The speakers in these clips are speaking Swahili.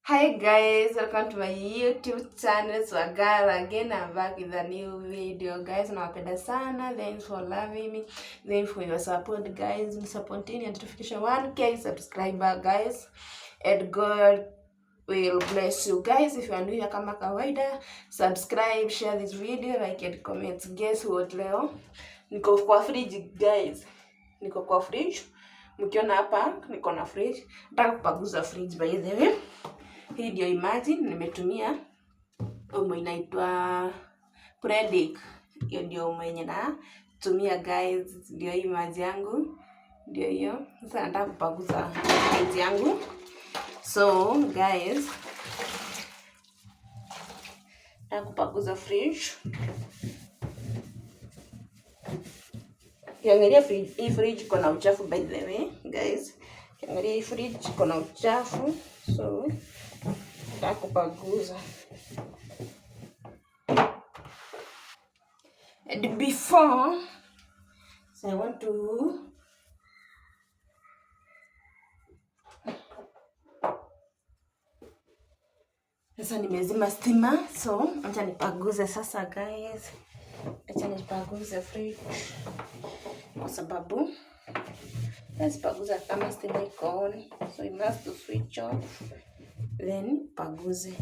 Hi guys, welcome to my YouTube channel. Swagara again. I'm back with a new video, guys. Nawapenda sana. Thanks for loving me. Thanks for your support, guys. Supporting and notification 1K subscriber, guys. And God will bless you, guys. If you are new here kama kawaida, subscribe, share this video, like and comment. Guess what, leo niko kwa fridge, guys. Niko kwa fridge. Mkiona hapa niko na fridge. Nataka kupaguza fridge, by the way. Hii ndio imagine nimetumia omo inaitwa Predic. Hiyo ndio omo yenye natumia, guys. Ndio hii maji yangu. Ndio hiyo. Sasa nataka kupaguza maji yangu. So guys, nataka kupaguza fridge. Kiangalia hii fridge iko na uchafu, by the way, guys. Kiangalia hii fridge iko na uchafu. So nataka kupaguza. And before, so I want to sasa nimezima stima, so acha nipaguze sasa, guys. Acha nipaguze fridge kwa sababu nasipaguza kama stima iko on, so you must switch off then paguze.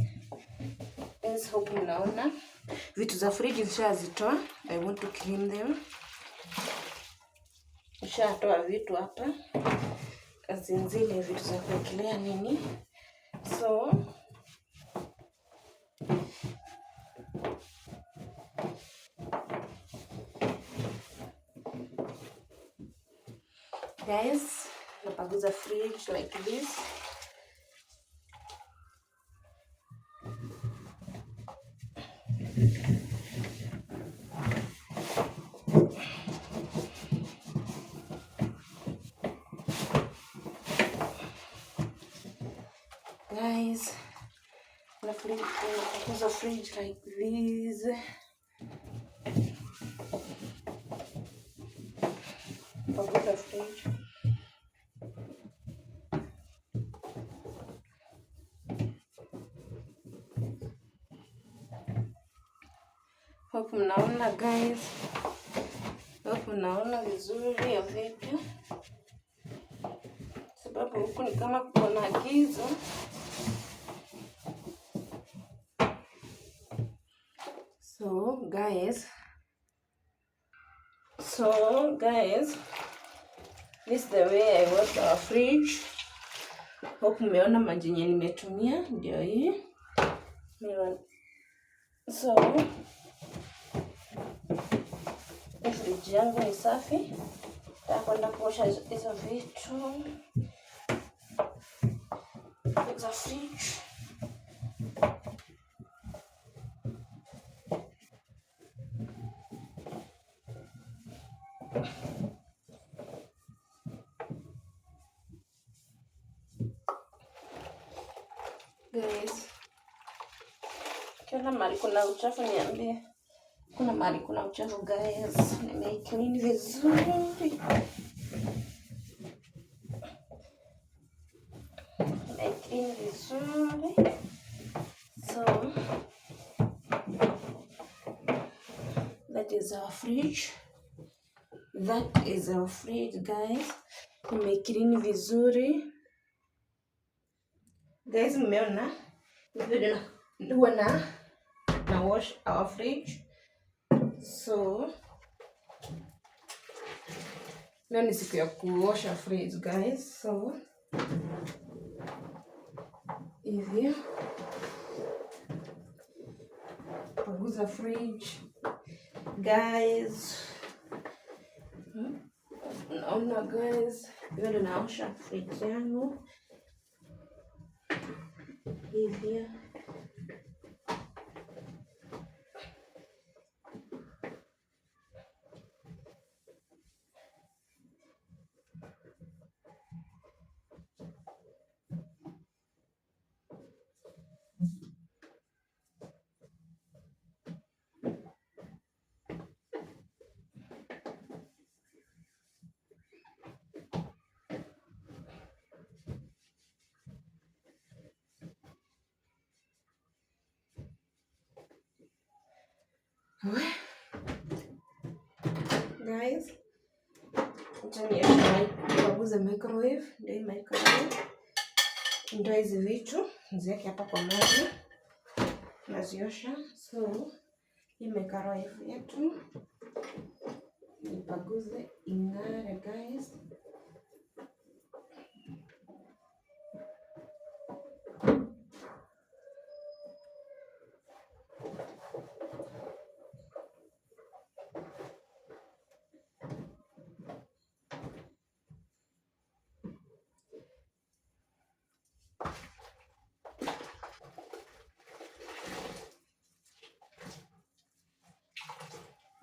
Let's hope mnaona vitu za fridge nishazitoa. I want to clean them. Nishatoa vitu hapa, kazi nzile vitu za kuwekelea nini. So guys, napaguza fridge like this. Guys, napaguza fridge like this. Napaguza fridge. Hope mnaona, guys. Hope mnaona vizuri ya video, sababu huku ni kama kuna giza. So guys, this is the way I wash our fridge. Hope mmeona maji yenye nimetumia, ndio hii. So fridge yangu ni safi. Nitakwenda kuosha hizo vitu za fridge. Guys, kuna mahali kuna uchafu niambie. Kuna mahali kuna uchafu, guys. Nimeclean vizuri. Nimeclean vizuri. So that is our fridge. That is our fridge, guys. Nimeclean vizuri. Guys, mmeona video na wash our fridge. So leo ni siku ya kuosha fridge, guys. So hivi paguza fridge, guys. Naona, guys, leo naosha fridge yangu hivi. Guys, nikaguza microwave. Ndio hii microwave, ndio hizi vitu niziweke hapa kwa maji, naziosha. So hii microwave yetu nipaguze ing'are guys.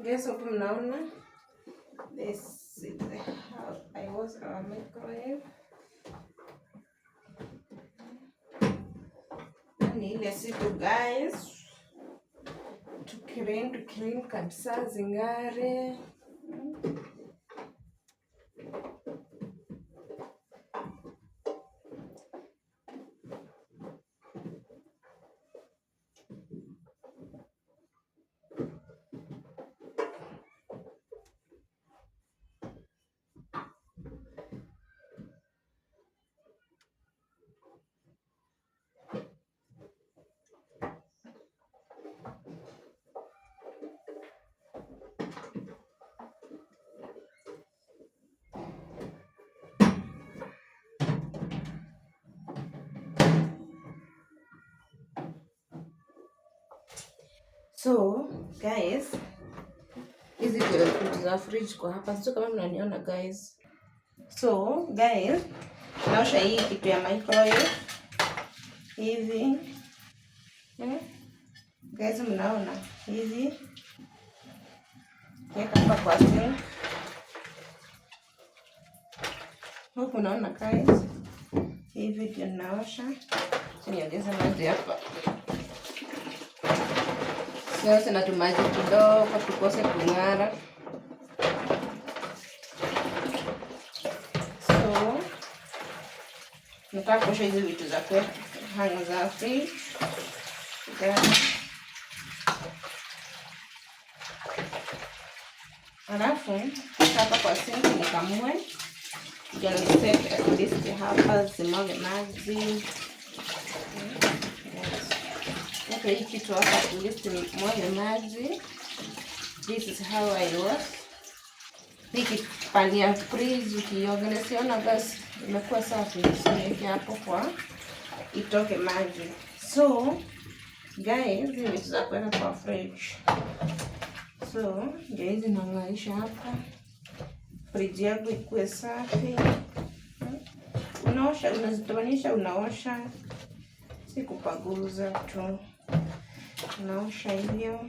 Guys, hapo mnaona this is how I was our microwave. Ni ile siku guys, to clean kabisa zingare. So guys, hizi ndio vitu za fridge kwa hapa, sio kama mnaniona guys. So guys, naosha hii kitu ya microwave hivi. Guys, mnaona hivi, weka hapa kwa sink. Huku unaona guys, hivi ndio naosha. Niongeze maji hapa. Sasa na tumaji kidogo tukose kung'ara. So nataka kuosha hizi vitu za kwetu hanga za fridge. Alafu hapa kwa sink nikamue. Ndio niset at least hapa zimwage maji. Okay, hii kitu hapa at least mwage maji. This is how I was. Hiki pani ya fridge ukiogelea, siona basi imekuwa safi. Siweke hapo kwa itoke maji. So guys, hizi vitu za kuweka kwa fridge. So ndio hizi nang'arisha hapa. Fridge yako ikuwe safi. Unaosha, unazitoanisha, unaosha. Si kupaguza tu. Unaosha hivyo.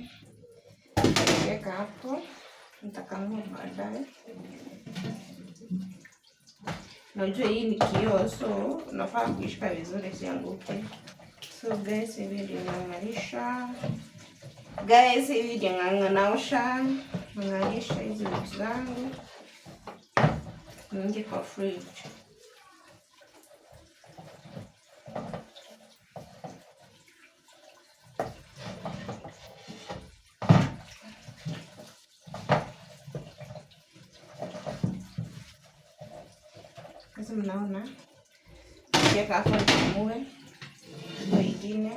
Weka hapo. Nitakamua baadaye. Najua hii ni kioo, so unafaa kuishika vizuri isianguke. So guys, hivi ndio nang'arisha. Guys, hivi ndio naosha. Nang'arisha hizi vitu zangu. Niingie kwa fridge. Sasa mnaona kiweka hapo nikamue. Wengine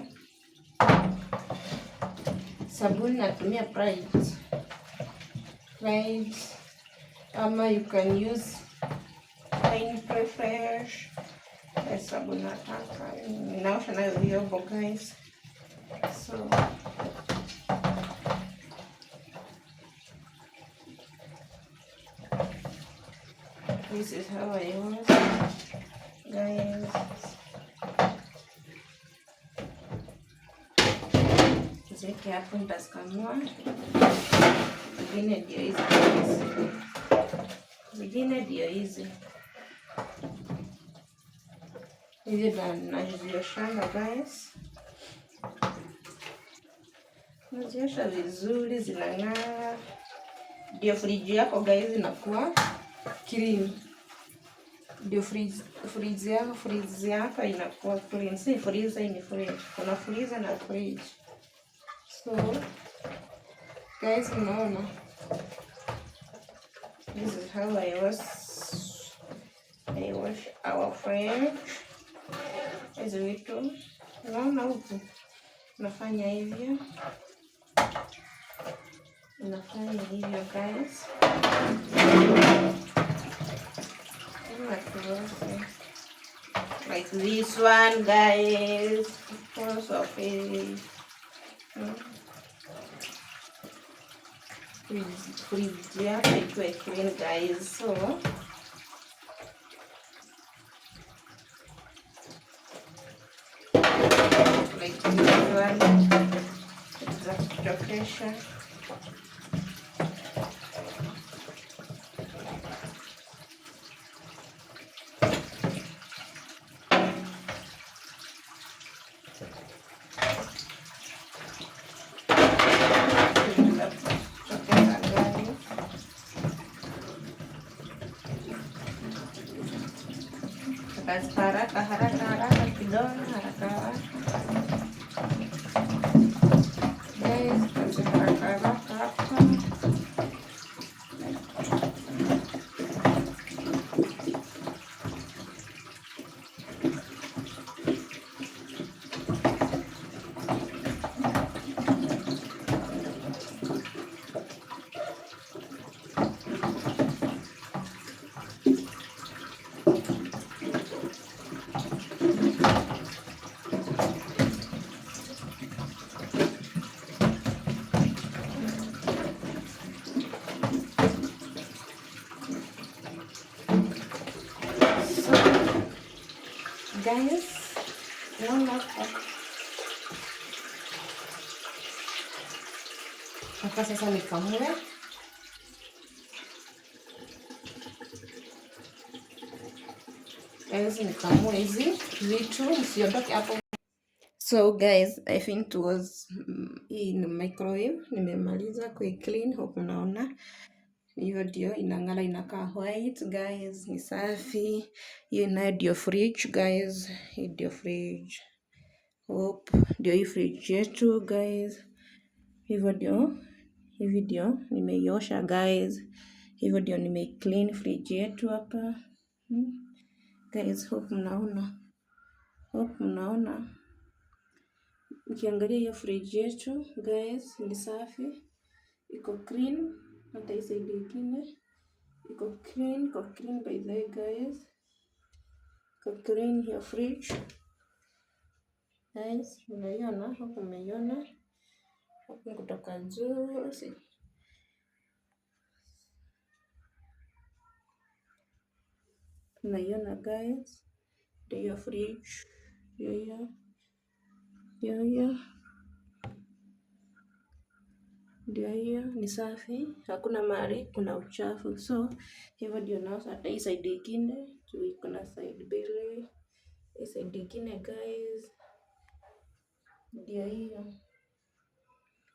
sabuni natumia Pride, ama you can use Fine Fresh. Sabuni nataka naosha nayo vyombo guys. So this is how I was guys. Zeke hapo nitazikamua. Vingine ndio hizi guys. Vingine ndio hizi. Hizi nazioshanga guys. Naziosha vizuri, zinang'ara. Ndio fridge yako guys inakuwa clean. Ndio fridge yako inakuwa clean. Si freezer, ni fridge. Kuna freezer na fridge. So Guys, unaona, this is how I wash our fridge. Hizi vitu unaona huku nafanya hivyo, guys. Like this one, guys, because of it. Fridge yako ikuwe clean, guys. So like this one, extra pressure. Haraka kidogo, haraka guys, haraka guys, naona hapa sasa nikamue. Guys, nikamue hizi vitu, msiondoke hapo. So guys, I think it was in microwave. Nimemaliza clean, hope unaona. Hiyo ndio inang'ara, inakaa white guys, ni safi. Hiyo nayo ndio fridge guys, hii ndio fridge. Hope ndio hii fridge yetu guys. Hivyo ndio nimeiosha guys. Hivyo ndio clean fridge yetu hapa. Guys, hope mnaona. Ukiangalia hiyo fridge yetu guys, ni safi. Iko clean. Hata hii side ingine iko clean by the way guys. Iko clean hiyo fridge guys, unaiona hapo, umeiona hapo kutoka juu, unaiona guys, hiyo fridge hiyo ndio hiyo, ni safi, hakuna mahali kuna uchafu. So hivyo ndio nao. Hata hii side ingine kuna side mbili, hii side ingine guys, ndio hiyo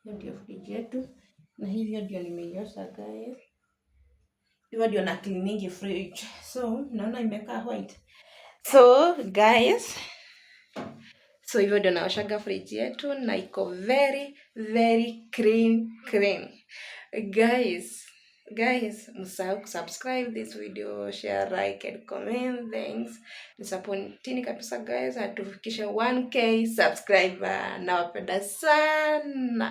ndio fridge yetu, na hivyo ndio nimeiosha guys. Hivyo ndio na cleaning fridge. So naona imekaa white. So guys, so hivyo ndio naoshaga fridge yetu na iko very clean guys. Msahau kusubscribe this video, share, like and comment. Thanks. Nisapotini kabisa guys, atufikishe 1k subscriber. Nawapenda sana.